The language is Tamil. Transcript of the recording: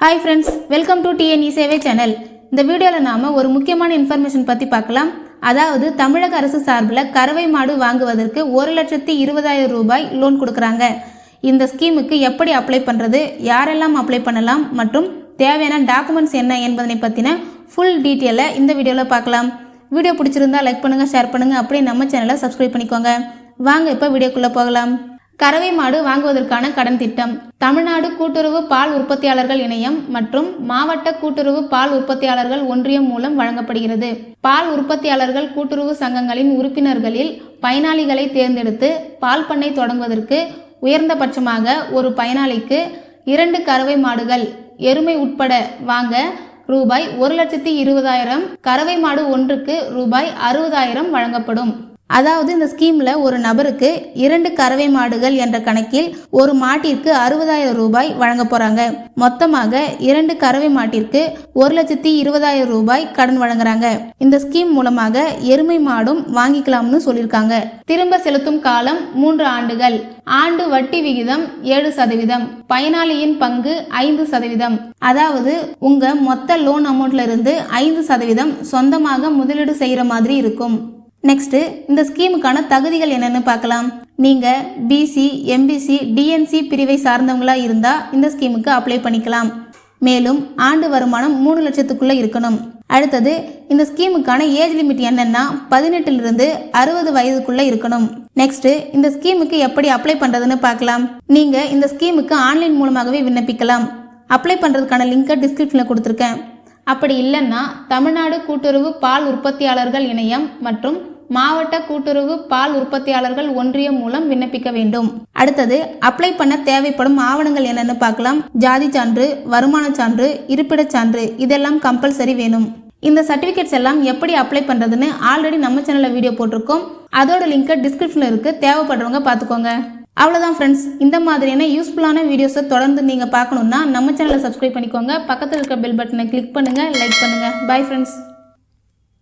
Hi friends, welcome to TNE சேவை சேனல். இந்த வீடியோவில் நாம் ஒரு முக்கியமான இன்ஃபர்மேஷன் பற்றி பார்க்கலாம். அதாவது தமிழக அரசு சார்பில் கறவை மாடு வாங்குவதற்கு 1,20,000 ரூபாய் லோன் கொடுக்குறாங்க. இந்த ஸ்கீமுக்கு எப்படி அப்ளை பண்ணுறது, யாரெல்லாம் அப்ளை பண்ணலாம் மற்றும் தேவையான டாக்குமெண்ட்ஸ் என்ன என்பதனை பற்றின ஃபுல் டீட்டெயிலை இந்த வீடியோவில் பார்க்கலாம். வீடியோ பிடிச்சிருந்தா லைக் பண்ணுங்கள், ஷேர் பண்ணுங்கள், அப்படியே நம்ம சேனலை சப்ஸ்கிரைப் பண்ணிக்கோங்க. வாங்க இப்போ வீடியோக்குள்ளே போகலாம். கறவை மாடு வாங்குவதற்கான கடன் திட்டம். தமிழ்நாடு கூட்டுறவு பால் உற்பத்தியாளர்கள் இணையம் மற்றும் மாவட்ட கூட்டுறவு பால் உற்பத்தியாளர்கள் ஒன்றியம் மூலம் வழங்கப்படுகிறது. பால் உற்பத்தியாளர்கள் கூட்டுறவு சங்கங்களின் உறுப்பினர்களில் பயனாளிகளை தேர்ந்தெடுத்து பால் பண்ணை தொடங்குவதற்கு உயர்ந்தபட்சமாக ஒரு பயனாளிக்கு 2 கறவை மாடுகள் எருமை உட்பட வாங்க ரூபாய் 1,20,000, கறவை மாடு ஒன்றுக்கு ரூபாய் 60,000 வழங்கப்படும். அதாவது இந்த ஸ்கீம்ல ஒரு நபருக்கு 2 கறவை மாடுகள் என்ற கணக்கில் ஒரு மாட்டிற்கு 60,000 ரூபாய் வழங்க போறாங்க. மொத்தமாக 2 கறவை மாட்டிற்கு 1,20,000 ரூபாய் கடன் வழங்குறாங்க. இந்த ஸ்கீம் மூலமாக எருமை மாடும் வாங்கிக்கலாம்னு சொல்லியிருக்காங்க. திரும்ப செலுத்தும் காலம் 3 ஆண்டுகள். ஆண்டு வட்டி விகிதம் 7%. பயனாளியின் பங்கு 5%. அதாவது உங்க மொத்த லோன் அமௌண்ட்ல இருந்து 5% சொந்தமாக முதலீடு செய்யற மாதிரி இருக்கும். நெக்ஸ்ட், இந்த ஸ்கீமுக்கான தகுதிகள் என்னன்னு பார்க்கலாம். நீங்க பிசி, எம்பிசி, டிஎன்சி பிரிவை சார்ந்தவங்களா இருந்தா இந்த ஸ்கீமுக்கு அப்ளை பண்ணிக்கலாம். மேலும் ஆண்டு வருமானம் 3 லட்சத்துக்குள்ள இருக்கணும். அடுத்தது, இந்த ஸ்கீமுக்கான ஏஜ் லிமிட் என்னன்னா 18 60 வயதுக்குள்ள இருக்கணும். நெக்ஸ்ட், இந்த ஸ்கீமுக்கு எப்படி அப்ளை பண்றதுன்னு பார்க்கலாம். நீங்க இந்த ஸ்கீமுக்கு ஆன்லைன் மூலமாகவே விண்ணப்பிக்கலாம். அப்ளை பண்றதுக்கான லிங்கை டிஸ்கிரிப்ஷன்ல கொடுத்துருக்கேன். அப்படி இல்லைன்னா தமிழ்நாடு கூட்டுறவு பால் உற்பத்தியாளர்கள் இணையம் மற்றும் மாவட்ட கூட்டுறவு பால் உற்பத்தியாளர்கள் ஒன்றியம் மூலம் விண்ணப்பிக்க வேண்டும். அடுத்தது, அப்ளை பண்ண தேவைப்படும் ஆவணங்கள் என்னன்னு பார்க்கலாம். ஜாதி சான்று, வருமான சான்று, இருப்பிடச் சான்று இதெல்லாம் கம்பல்சரி வேணும். இந்த சர்டிபிகேட்ஸ் எல்லாம் எப்படி அப்ளை பண்றதுன்னு ஆல்ரெடி நம்ம சேனல்ல வீடியோ போட்டிருக்கோம். அதோட லிங்க் டிஸ்கிரிப்ஷன்ல இருக்கு, தேவைப்படுறவங்க பார்த்துக்கோங்க. அவ்வளோதான் ஃப்ரெண்ட்ஸ். இந்த மாதிரியான யூஸ்ஃபுல்லான வீடியோஸை தொடர்ந்து நீங்கள் பார்க்கணுன்னா நம்ம சேனலை சப்ஸ்கிரைப் பண்ணிக்கோங்க. பக்கத்தில் இருக்க பெல் பட்டனை கிளிக் பண்ணுங்கள், லைக் பண்ணுங்கள். Bye friends.